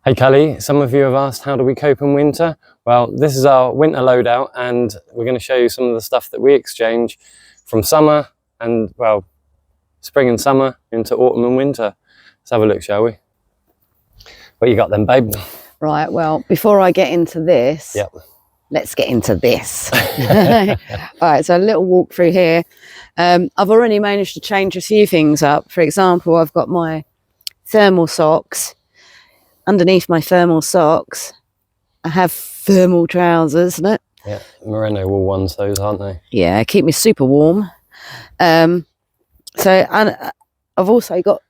Hey Kelly, some of you have asked how do we cope in winter? Well, this is our winter loadout and we're going to show you some of the stuff that we exchange from summer and, well, spring and summer into autumn and winter. Let's have a look, shall we? What you got then, babe? Right, well, before I get into this, let's get into this. All right, so a little walk through here. I've already managed to change a few things up. For example, I've got my thermal socks. Underneath my thermal socks, I have thermal trousers, isn't it? Yeah, merino wool ones, those, aren't they? Yeah, keep me super warm. And I've also got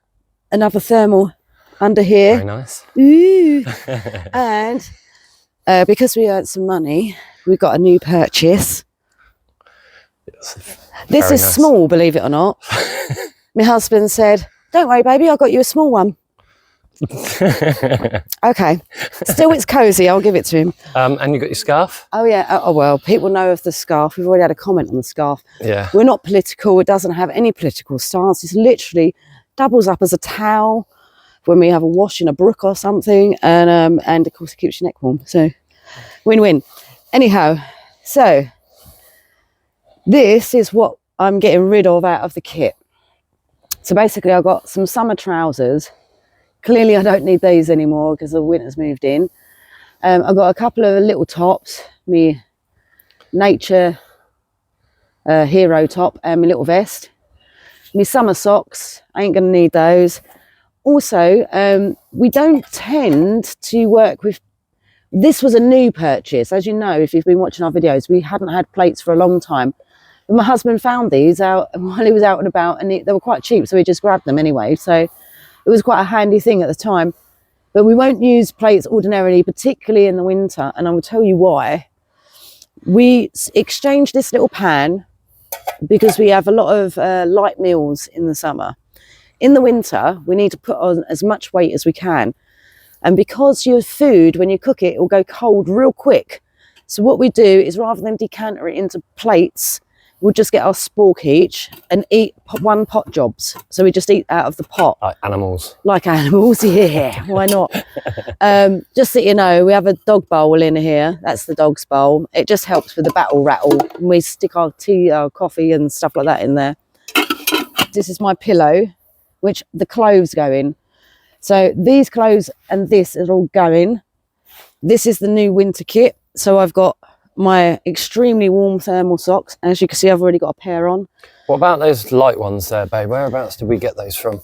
another thermal under here. Very nice. Ooh. And because we earned some money, we've got a new purchase. This is nice. Small, believe it or not. My husband said, "Don't worry, baby, I got you a small one." Okay, still it's cozy, I'll give it to him. And you got your scarf? Oh yeah. Oh well, people know of the scarf. We've already had a comment on the scarf. Yeah, we're not political. It doesn't have any political stance. It's literally doubles up as a towel when we have a wash in a brook or something, and of course it keeps your neck warm, so win-win. Anyhow, so this is what I'm getting rid of out of the kit. So basically I've got some summer trousers. Clearly, I don't need these anymore because the winter's moved in. I've got a couple of little tops, me nature hero top and my little vest. My summer socks, I ain't going to need those. Also, we don't tend to work with... This was a new purchase. As you know, if you've been watching our videos, we hadn't had plates for a long time. But my husband found these out while he was out and about, and they were quite cheap, so we just grabbed them anyway. So it was quite a handy thing at the time. But we won't use plates ordinarily, particularly in the winter, and I will tell you why. We exchanged this little pan because we have a lot of light meals in the summer. In the winter, we need to put on as much weight as we can. And because your food, when you cook it, it will go cold real quick. So what we do is, rather than decanter it into plates, we'll just get our spork each and eat one pot jobs. So we just eat out of the pot. Like animals. Like animals, yeah, why not? Just so you know, we have a dog bowl in here. That's the dog's bowl. It just helps with the battle rattle. And we stick our tea, our coffee and stuff like that in there. This is my pillow, which the clothes go in. So these clothes and this is all going. This is the new winter kit. So I've got my extremely warm thermal socks. As you can see, I've already got a pair on. What about those light ones there, babe? Whereabouts did we get those from?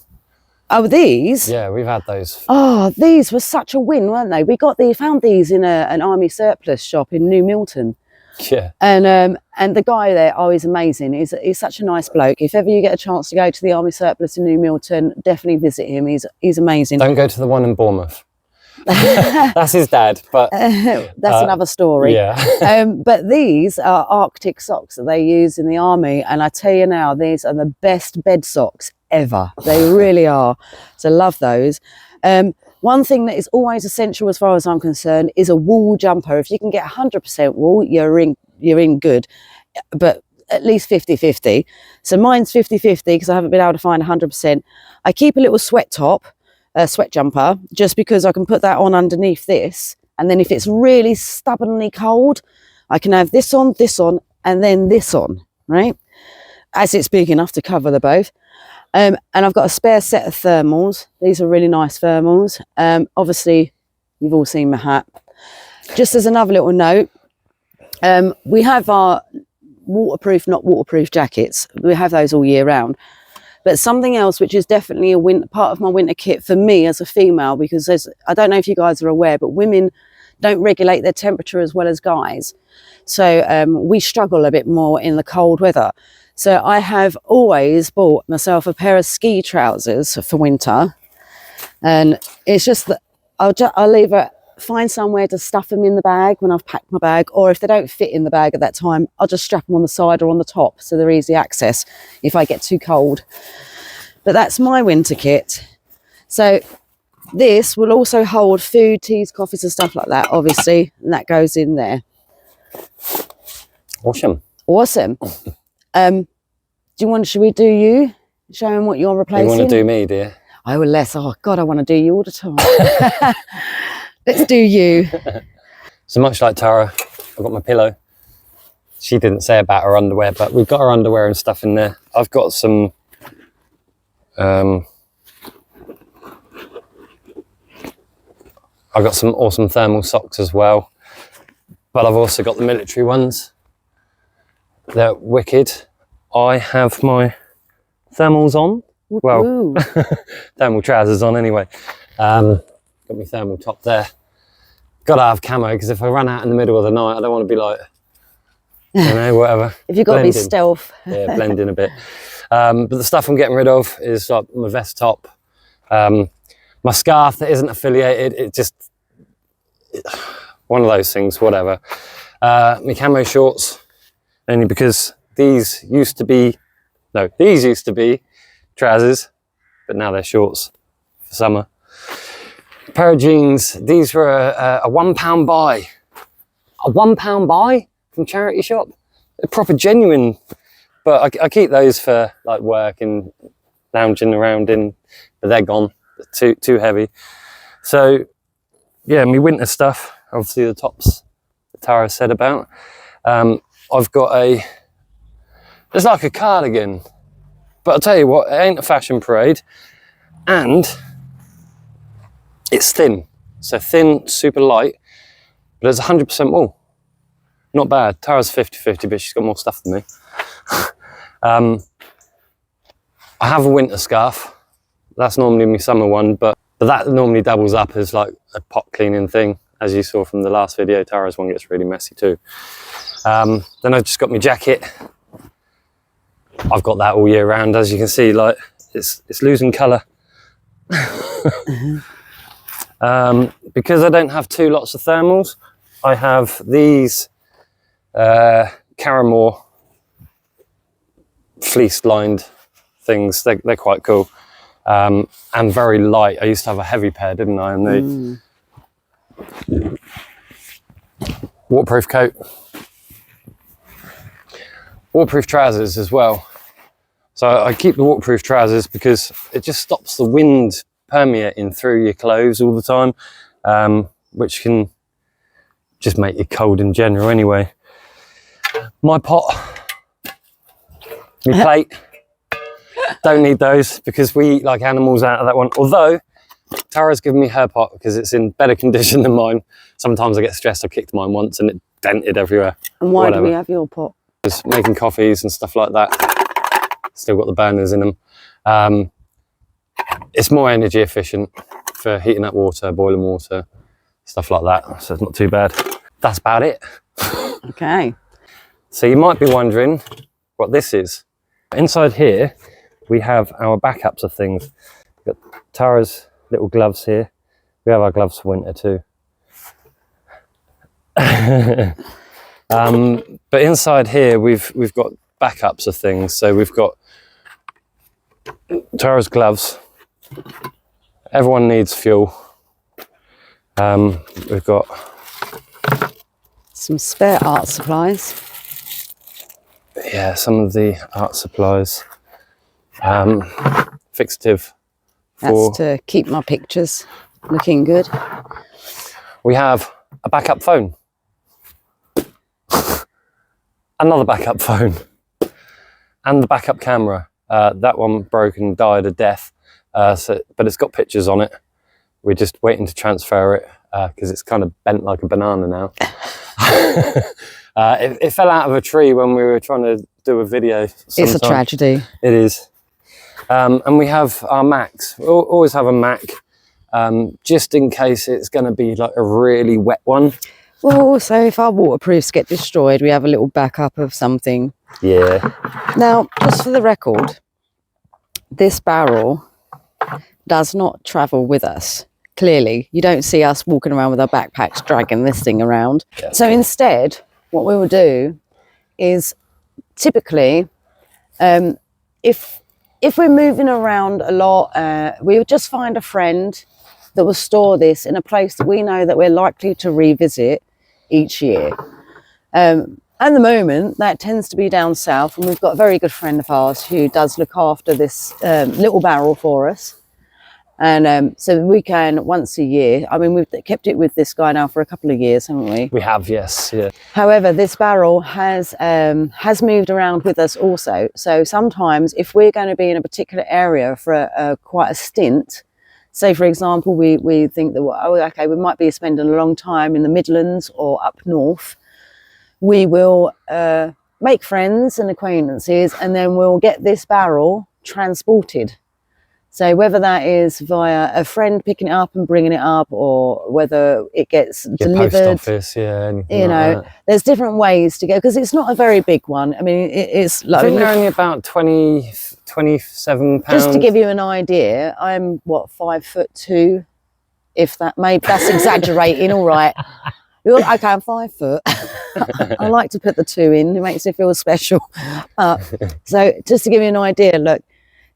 Oh, these? Yeah, we've had those. Oh, these were such a win, weren't they? We found these in an army surplus shop in New Milton. Yeah. And the guy there, oh, he's amazing. He's such a nice bloke. If ever you get a chance to go to the army surplus in New Milton, definitely visit him. He's amazing. Don't go to the one in Bournemouth. That's his dad, but that's another story. Yeah. But these are Arctic socks that they use in the army, and I tell you now, these are the best bed socks ever. They really are. So love those. One thing that is always essential, as far as I'm concerned, is a wool jumper. If you can get 100% wool, you're in good, but at least 50-50. So mine's 50-50 because I haven't been able to find 100%. I keep a little sweat top. Sweat jumper, just because I can put that on underneath this, and then if it's really stubbornly cold, I can have this on, and then this on, right? As it's big enough to cover the both. And I've got a spare set of thermals. These are really nice thermals. Obviously, you've all seen my hat. Just as another little note, we have our waterproof, not waterproof jackets. We have those all year round. But something else, which is definitely part of my winter kit for me as a female, because I don't know if you guys are aware, but women don't regulate their temperature as well as guys. So we struggle a bit more in the cold weather. So I have always bought myself a pair of ski trousers for winter. And it's just that I'll either find somewhere to stuff them in the bag when I've packed my bag, or if they don't fit in the bag at that time, I'll just strap them on the side or on the top so they're easy access if I get too cold. But that's my winter kit. So this will also hold food, teas, coffees and stuff like that, obviously, and that goes in there. Awesome. Should we do you? Show them what you're replacing? You want to do me, dear? Oh, less. Oh, God, I want to do you all the time. Let's do you. So much like Tara, I've got my pillow. She didn't say about her underwear, but we've got her underwear and stuff in there. I've got some I've got some awesome thermal socks as well, but I've also got the military ones. They're wicked. I have my thermals on. Well, thermal trousers on anyway. Got my thermal top there. Gotta have camo, because if I run out in the middle of the night, I don't want to be like, you know, whatever. If you've got to be stealth. Yeah, blend in a bit. But the stuff I'm getting rid of is like my vest top, my scarf that isn't affiliated. It just, one of those things, whatever. My camo shorts, only because these used to be trousers, but now they're shorts for summer. A pair of jeans. These were a £1 buy. A £1 buy from charity shop. They're proper genuine, but I keep those for like work and lounging around in, but they're gone. They're too heavy. So yeah, my winter stuff, obviously the tops that Tara said about. I've got it's like a cardigan, but I'll tell you what, it ain't a fashion parade, and it's thin. So thin, super light, but it's 100% wool. Not bad. Tara's 50-50, but she's got more stuff than me. I have a winter scarf. That's normally my summer one, but that normally doubles up as like a pot cleaning thing. As you saw from the last video, Tara's one gets really messy too. Then I've just got my jacket. I've got that all year round. As you can see, like it's losing colour. Because I don't have two lots of thermals, I have these Caramore fleece lined things. They're quite cool, and very light. I used to have a heavy pair, didn't I? And the waterproof coat, waterproof trousers as well. So I keep the waterproof trousers because it just stops the wind permeating through your clothes all the time, which can just make you cold in general anyway. My pot, my plate, don't need those because we eat like animals out of that one. Although Tara's given me her pot because it's in better condition than mine. Sometimes I get stressed. I kicked mine once and it dented everywhere. And why do we have your pot? Just making coffees and stuff like that. Still got the burners in them. It's more energy efficient for heating up water, boiling water, stuff like that. So it's not too bad. That's about it. Okay. So you might be wondering what this is. Inside here, we have our backups of things. We've got Tara's little gloves here. We have our gloves for winter too. But inside here, we've got backups of things. So we've got Tara's gloves. Everyone needs fuel. We've got some spare art supplies. Yeah, some of the art supplies. Fixative. That's to keep my pictures looking good. We have a backup phone. Another backup phone. And the backup camera. That one broke and died a death. But it's got pictures on it. We're just waiting to transfer it because it's kind of bent like a banana now. It fell out of a tree when we were trying to do a video. Sometime. It's a tragedy. It is. And we have our Macs. We always have a Mac, just in case it's going to be like a really wet one. Well, so if our waterproofs get destroyed, we have a little backup of something. Yeah. Now, just for the record, this barrel does not travel with us. Clearly, you don't see us walking around with our backpacks dragging this thing around. Yeah. So instead, what we will do is typically, if we're moving around a lot, we would just find a friend that will store this in a place that we know that we're likely to revisit each year. At the moment, that tends to be down south, and we've got a very good friend of ours who does look after this little barrel for us. And so we can once a year. I mean, we've kept it with this guy now for a couple of years, haven't we? We have, yes, yeah. However, this barrel has moved around with us also. So sometimes if we're going to be in a particular area for quite a stint, say for example, we think that, oh, okay, we might be spending a long time in the Midlands or up north, we will make friends and acquaintances, and then we'll get this barrel transported. So whether that is via a friend picking it up and bringing it up, or whether it gets delivered, post office, yeah, anything you know, like that. there's different ways to go, because it's not a very big one. I mean, it's like, I think they're only about 27 pounds. just to give you an idea, I'm what, 5'2", if that, maybe that's exaggerating. All right, okay, I'm 5 foot. I like to put the 2 in; it makes it feel special. So just to give you an idea, look.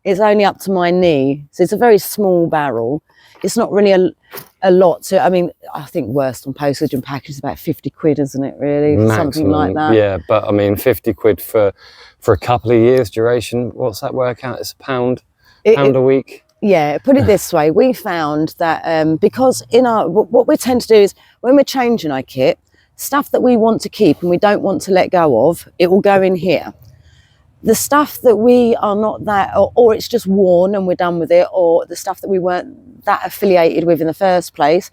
It's only up to my knee, so it's a very small barrel. It's not really a lot to, I mean, I think worst on postage and package is about 50 quid, isn't it, really? Maximum, something like that. Yeah, but I mean, 50 quid for a couple of years duration, what's that work out? It's a pound a week. Yeah, put it this way, we found that because in our, what we tend to do is when we're changing our kit, stuff that we want to keep and we don't want to let go of, it will go in here. The stuff that we are not that, or it's just worn and we're done with it, or the stuff that we weren't that affiliated with in the first place,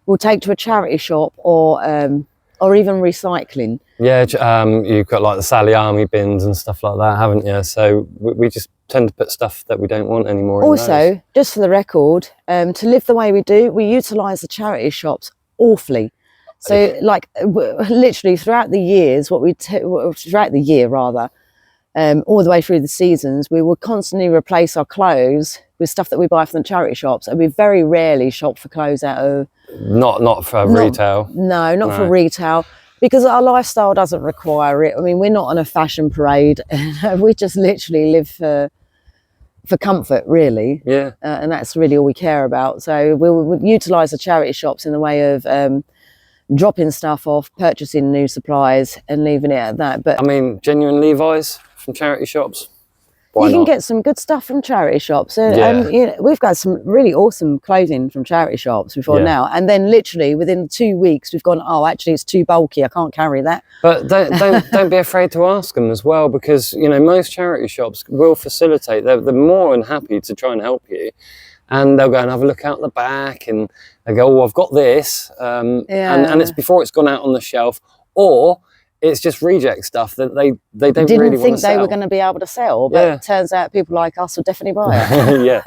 we'll take to a charity shop or even recycling. Yeah, you've got like the Sally Army bins and stuff like that, haven't you? So we just tend to put stuff that we don't want anymore in Also, those. just for the record, to live the way we do, we utilise the charity shops awfully. So like literally throughout the years, throughout the year rather, all the way through the seasons, we will constantly replace our clothes with stuff that we buy from the charity shops, and we very rarely shop for clothes out of... Not for retail. No, not for retail, because our lifestyle doesn't require it. I mean, we're not on a fashion parade. We just literally live for comfort, really. Yeah. And that's really all we care about. So we'll utilise the charity shops in the way of dropping stuff off, purchasing new supplies and leaving it at that. But I mean, genuine Levi's from charity shops. Why you can not? get some good stuff from charity shops. Yeah. And you know, we've got some really awesome clothing from charity shops before now. And then literally within 2 weeks, we've gone, oh, actually, it's too bulky. I can't carry that. But don't be afraid to ask them as well, because, you know, most charity shops will facilitate. They're more than happy to try and help you. And they'll go and have a look out the back, and they go, oh, I've got this. And it's before it's gone out on the shelf, or it's just reject stuff that they don't Didn't really think want to they sell. were going to be able to sell, but it turns out people like us will definitely buy it. Yeah.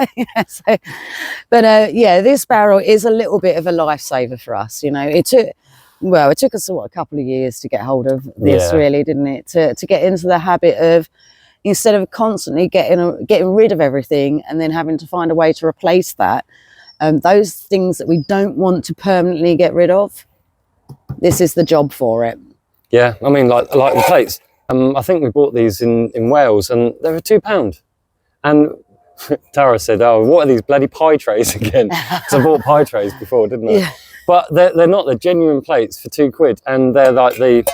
Yeah, this barrel is a little bit of a lifesaver for us. You know, it took us a couple of years to get hold of this, really, didn't it? To get into the habit of, instead of constantly getting rid of everything and then having to find a way to replace that, those things that we don't want to permanently get rid of, this is the job for it. Yeah, I mean, like the plates. I think we bought these in Wales, and they were £2. And Tara said, oh, what are these bloody pie trays again? Because I bought pie trays before, didn't I? Yeah. But they're not. They're genuine plates for £2, and they're like the...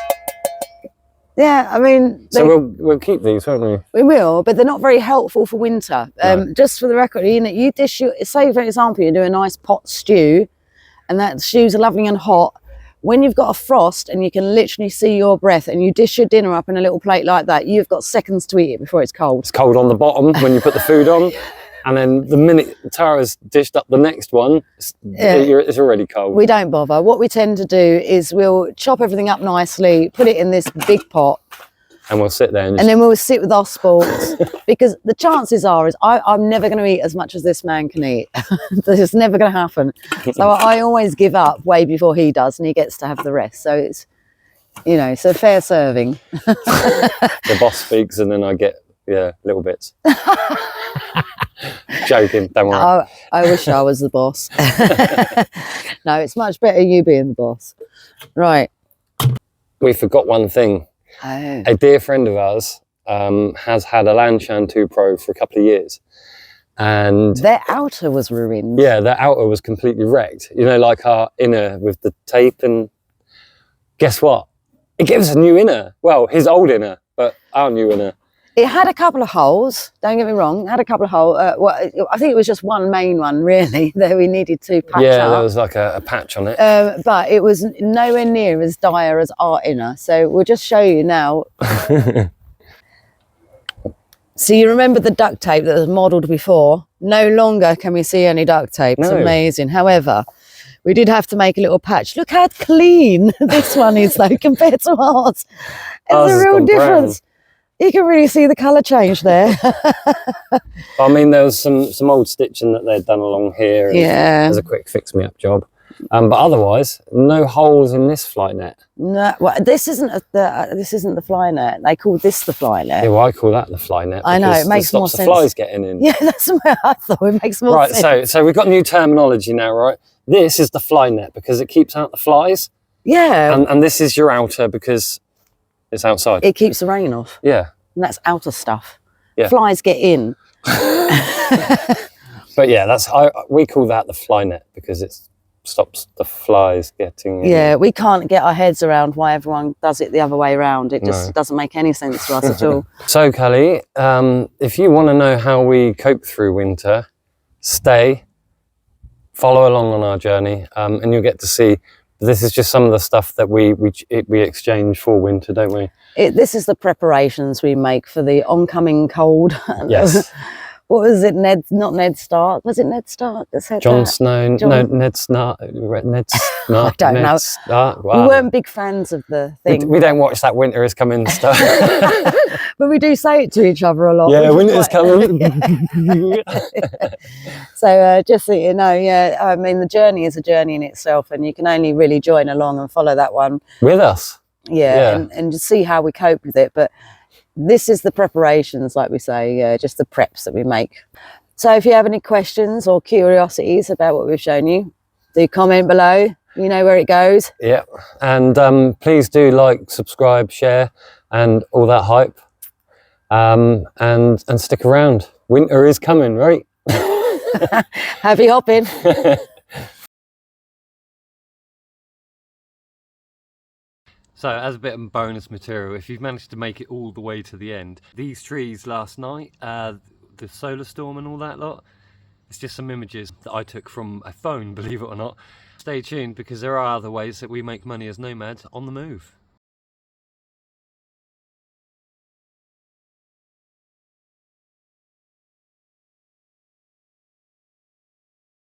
Yeah, I mean... So we'll keep these, won't we? We will, but they're not very helpful for winter. Just for the record, you know, you dish your... Say, for example, you do a nice pot stew, and that stew's lovely and hot. When you've got a frost and you can literally see your breath, and you dish your dinner up in a little plate like that, you've got seconds to eat it before it's cold. It's cold on the bottom when you put the food on. And then the minute Tara's dished up the next one, it's already cold. We don't bother. What we tend to do is we'll chop everything up nicely, put it in this big pot. And we'll sit there. And then we'll sit with our sports. Because the chances are is I'm never going to eat as much as this man can eat. It's never going to happen. So I always give up way before he does, and he gets to have the rest. So it's, you know, it's a fair serving. The boss speaks, and then I get, little bits. Joking, don't worry. I wish I was the boss. No, it's much better you being the boss. Right. We forgot one thing. Oh. A dear friend of ours has had a Lanshan 2 Pro for a couple of years. And their outer was ruined. Yeah, their outer was completely wrecked. You know, like our inner with the tape, and guess what? It gave us a new inner. Well, his old inner, but our new inner. It had a couple of holes, don't get me wrong, it had a couple of holes. Well, I think it was just one main one, really, that we needed to patch Yeah, up. there was like a patch on it. But it was nowhere near as dire as our inner. So we'll just show you now. So you remember the duct tape that was modelled before? No longer can we see any duct tape. It's amazing. However, we did have to make a little patch. Look how clean this one is, though, compared to ours. There's a real difference. Brown. You can really see the colour change there. I mean, there was some old stitching that they'd done along here. And there's a quick fix-me-up job. But otherwise, no holes in this fly net. No, well, this isn't the fly net. They call this the fly net. Yeah, well, I call that the fly net. I know, it makes more sense. The flies getting in. Yeah, that's what I thought. It makes more sense. Right, so we've got new terminology now, right? This is the fly net because it keeps out the flies. Yeah. And this is your outer because it's outside. It keeps the rain off. Yeah. And that's outer stuff. Yeah. Flies get in. But yeah, we call that the fly net because it stops the flies getting in. Yeah, we can't get our heads around why everyone does it the other way around. It just doesn't make any sense to us at all. So, Kelly, if you want to know how we cope through winter, follow along on our journey, and you'll get to see. This is just some of the stuff that we exchange for winter, don't we? This is the preparations we make for the oncoming cold. Yes. What was it? Not Ned Stark. Was it Ned Stark that said Jon that? Snow. No, Ned Stark. Ned Stark. I don't know. Stark. Wow. We weren't big fans of the thing. We don't watch that Winter is Coming stuff. But we do say it to each other a lot. Yeah, winter is coming. So just so you know, I mean, the journey is a journey in itself, and you can only really join along and follow that one with us. Yeah. And just see how we cope with it. But this is the preparations, like we say, just the preps that we make. So if you have any questions or curiosities about what we've shown you, do comment below. You know where it goes. Yeah, and please do like, subscribe, share, and all that hype. And stick around. Winter is coming, right? Happy hopping. So, as a bit of bonus material, if you've managed to make it all the way to the end, these trees last night, the solar storm and all that lot, it's just some images that I took from a phone, believe it or not. Stay tuned because there are other ways that we make money as nomads on the move.